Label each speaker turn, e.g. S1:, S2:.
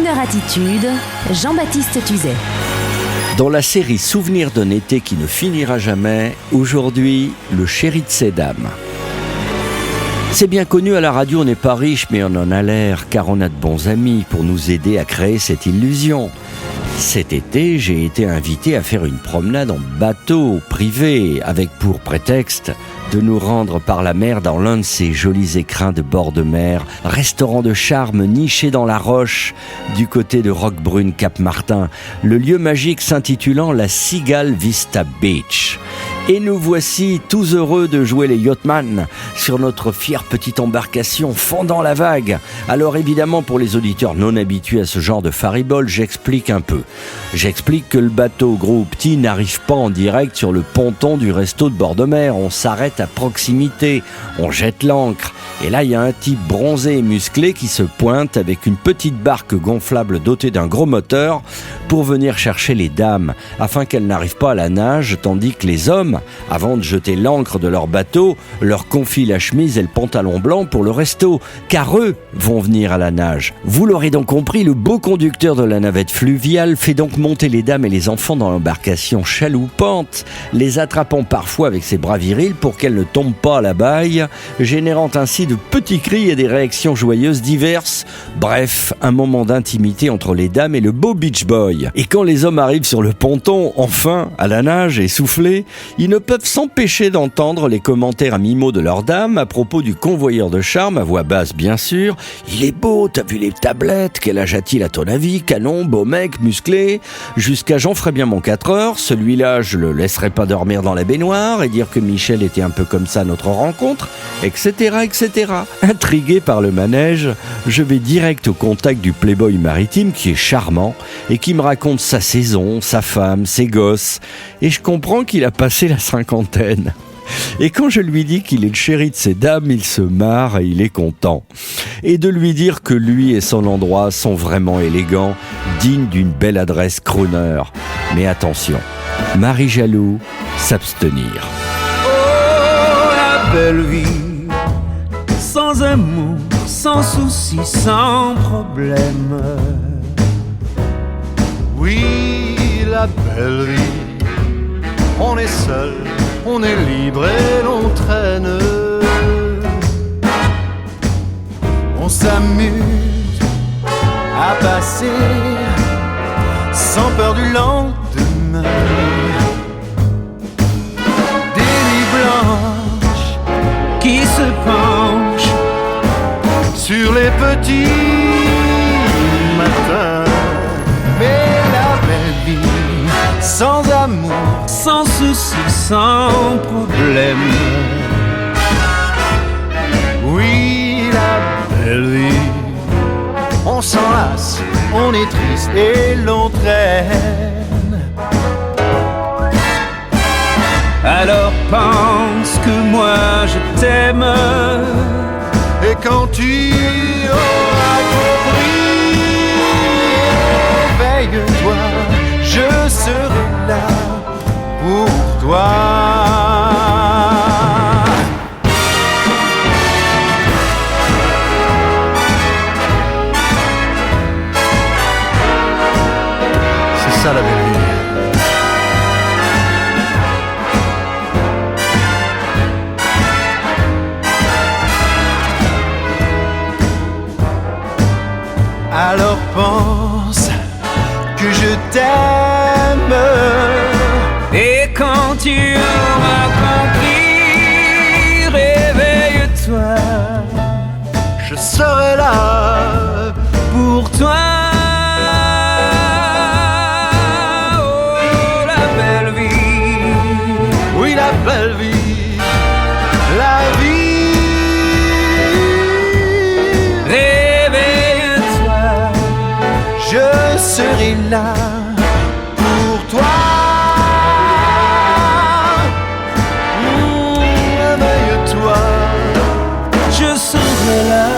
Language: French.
S1: Crooner Attitude, Jean-Baptiste Tuzet.
S2: Dans la série Souvenirs d'un été qui ne finira jamais, aujourd'hui, le chéri de ces dames. C'est bien connu, à la radio on n'est pas riche mais on en a l'air, car on a de bons amis pour nous aider à créer cette illusion. Cet été, j'ai été invité à faire une promenade en bateau privé, avec pour prétexte de nous rendre par la mer dans l'un de ces jolis écrins de bord de mer, restaurant de charme niché dans la roche du côté de Roquebrune Cap-Martin, le lieu magique s'intitulant la Seagull Vista Beach. Et nous voici tous heureux de jouer les yachtman sur notre fière petite embarcation fendant la vague. Alors évidemment, pour les auditeurs non habitués à ce genre de faribole, j'explique un peu. J'explique que le bateau gros ou petit n'arrive pas en direct sur le ponton du resto de bord de mer. On s'arrête à proximité, on jette l'ancre. Et là, il y a un type bronzé et musclé qui se pointe avec une petite barque gonflable dotée d'un gros moteur pour venir chercher les dames, afin qu'elles n'arrivent pas à la nage, tandis que les hommes, avant de jeter l'ancre de leur bateau, leur confient la chemise et le pantalon blanc pour le resto, car eux vont venir à la nage. Vous l'aurez donc compris, le beau conducteur de la navette fluviale fait donc monter les dames et les enfants dans l'embarcation chaloupante, les attrapant parfois avec ses bras virils pour qu'elles ne tombent pas à la baille, générant ainsi de petits cris et des réactions joyeuses diverses. Bref, un moment d'intimité entre les dames et le beau beach boy. Et quand les hommes arrivent sur le ponton, enfin, à la nage, essoufflés, ils ne peuvent s'empêcher d'entendre les commentaires à mi-mot de leurs dames à propos du convoyeur de charme, à voix basse bien sûr. Il est beau, t'as vu les tablettes, quel âge a-t-il à ton avis, canon, beau mec, musclé. Jusqu'à j'en ferais bien mon 4 heures, celui-là je le laisserais pas dormir dans la baignoire et dire que Michel était un peu comme ça à notre rencontre, etc., etc. Intrigué par le manège, je vais direct au contact du playboy maritime qui est charmant et qui me raconte sa saison, sa femme, ses gosses, et je comprends qu'il a passé la cinquantaine. Et quand je lui dis qu'il est le chéri de ces dames, il se marre et il est content. Et de lui dire que lui et son endroit sont vraiment élégants, dignes d'une belle adresse crooner. Mais attention, Marie Jaloux, s'abstenir.
S3: Oh, la belle vie, sans amour, sans souci, sans problème.
S4: Oui, la belle vie, on est seul, on est libre et l'on traîne. On s'amuse à passer sans peur du lendemain. Des nuits blanches
S3: Qui se penche
S4: sur les petits matins. Mais la belle vie, sans amour,
S3: sans souci, sans problème.
S4: oui, la belle vie, on s'enlace, on est triste et l'on traîne.
S3: Alors pense que moi je t'aime.
S4: Et quand tu auras compris, éveille-toi, je serai là pour toi. C'est ça la belle vie. Alors pense que je t'aime.
S3: Et quand tu auras compris, réveille-toi,
S4: Je serai là
S3: pour toi. Oh, la belle vie,
S4: oui, la belle vie, la vie.
S3: réveille-toi.
S4: Je serai là pour toi. Réveille-toi,
S3: Je serai là